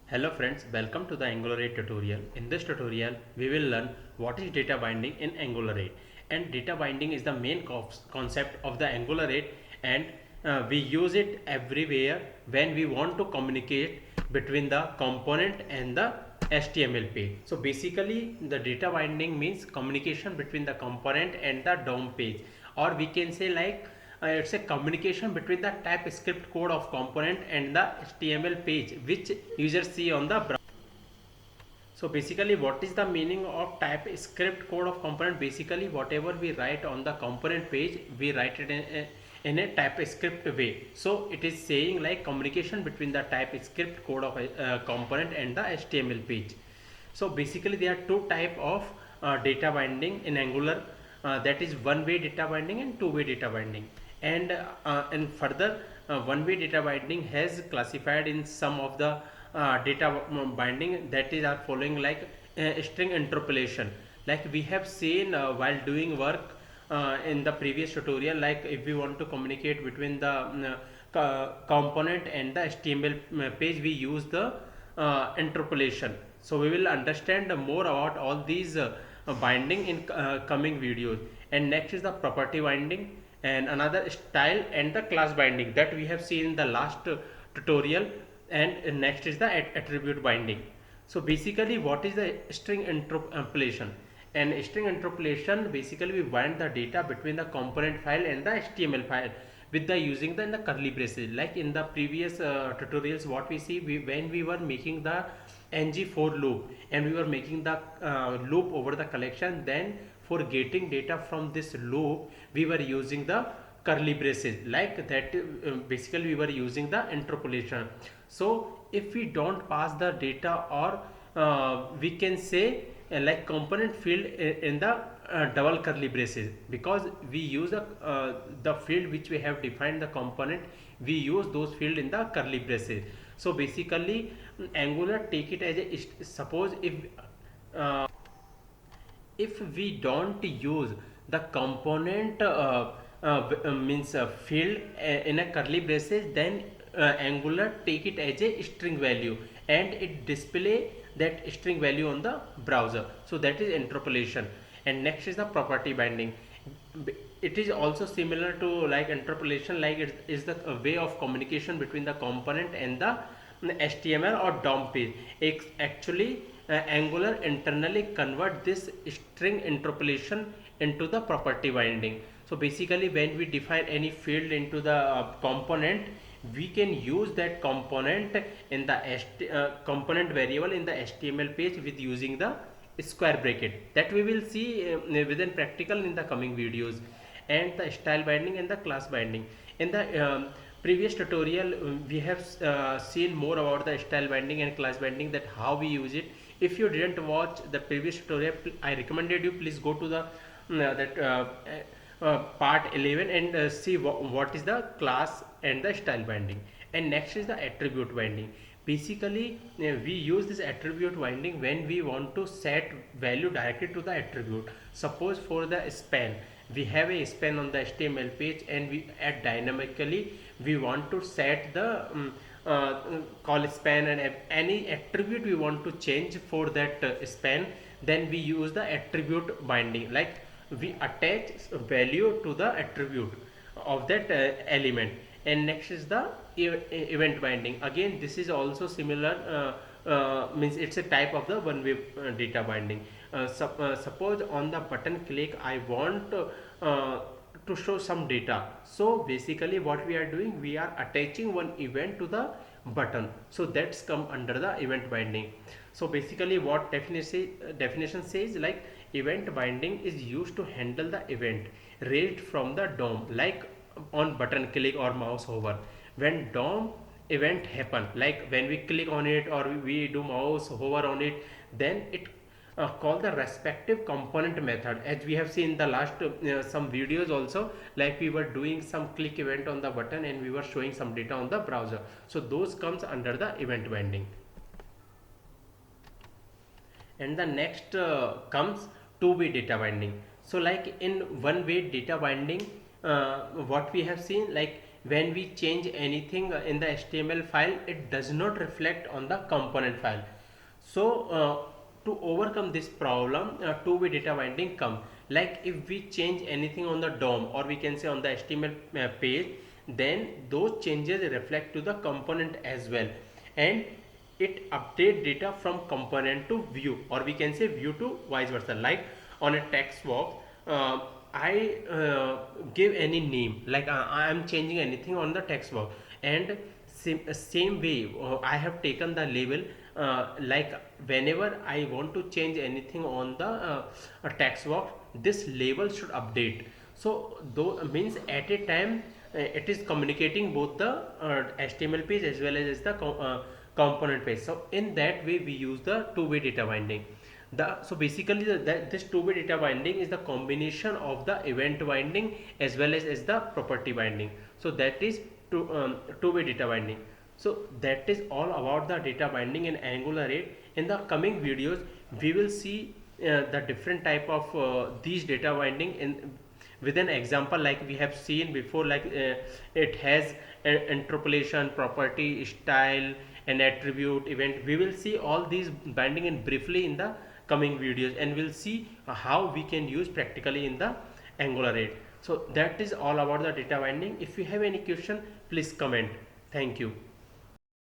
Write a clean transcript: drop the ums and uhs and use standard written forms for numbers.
Hello friends, welcome to the Angular 8 tutorial. In this tutorial, we will learn what is data binding in Angular 8. And data binding is the main concept of the Angular 8, and we use it everywhere when we want to communicate between the component and the HTML page. So basically the data binding means communication between the component and the DOM page, or we can say like it's a communication between the TypeScript code of component and the HTML page which users see on the browser. So basically what is the meaning of TypeScript code of component? Basically whatever we write on the component page, we write it in a TypeScript way. So it is saying like communication between the TypeScript code of a component and the HTML page. So basically there are two type of data binding in Angular, that is one-way data binding and two-way data binding. And further, one-way data binding has classified in some of the data binding, that is are following like string interpolation. Like we have seen while doing work in the previous tutorial, like if we want to communicate between the component and the HTML page, we use the interpolation. So we will understand more about all these binding in coming videos. And next is the property binding, and another style and the class binding that we have seen in the last tutorial. And next is the attribute binding. So basically what is the string interpolation? And string interpolation, basically we bind the data between the component file and the HTML file with the using the curly braces. Like in the previous tutorials, what we see, when we were making the ng for loop and we were making the loop over the collection, then for getting data from this loop we were using the curly braces, like that. Basically we were using the interpolation. So if we don't pass the data, or we can say like component field in the double curly braces, because we use the field which we have defined the component, we use those field in the curly braces. So basically Angular take it as a, suppose uh, if we don't use the component means field in a curly braces, then Angular take it as a string value and it display that string value on the browser. So that is interpolation. And next is the property binding. It is also similar to like interpolation, like it is the way of communication between the component and the HTML or DOM page. Actually Angular internally convert this string interpolation into the property binding. So basically when we define any field into the component, we can use that component in the component variable in the HTML page with using the square bracket, that we will see within practical in the coming videos. And the style binding and the class binding, in the previous tutorial we have seen more about the style binding and class binding, that how we use it. If you didn't watch the previous tutorial, I recommended you please go to the part 11 and see what is the class and the style binding. And next is the attribute binding. Basically we use this attribute binding when we want to set value directly to the attribute. Suppose for the span, we have a span on the HTML page and we add dynamically, we want to set the call span and any attribute we want to change for that span, then we use the attribute binding, like we attach value to the attribute of that element. And next is the event binding. Again this is also similar, means it's a type of the one-way data binding. Suppose on the button click I want to show some data. So basically what we are doing, we are attaching one event to the button, so that's come under the event binding. So basically what definition says, like event binding is used to handle the event raised from the DOM, like on button click or mouse over. When DOM event happen, like when we click on it or we do mouse hover on it, then it call the respective component method, as we have seen in the last some videos also, like we were doing some click event on the button and we were showing some data on the browser. So those comes under the event binding. And the next comes two-way data binding. So like in one-way data binding, what we have seen, like when we change anything in the HTML file, it does not reflect on the component file. So to overcome this problem, two-way data binding come. Like if we change anything on the DOM, or we can say on the HTML page, then those changes reflect to the component as well, and it update data from component to view, or we can say view to vice versa. Like on a text box, I give any name, like I am changing anything on the text box, and same way I have taken the label, like whenever I want to change anything on the text box, this label should update. So though means at a time it is communicating both the HTML page as well as the component page. So in that way we use the two-way data binding. So basically this two-way data binding is the combination of the event binding as well as the property binding. So that is two-way data binding. So that is all about the data binding in Angular 8. In the coming videos we will see the different type of these data binding in with an example, like we have seen before. Like it has interpolation, property, style, and attribute, event. We will see all these binding in briefly in the coming videos, and we'll see how we can use practically in the Angular 8. So that is all about the data binding. If you have any question, please comment. Thank you.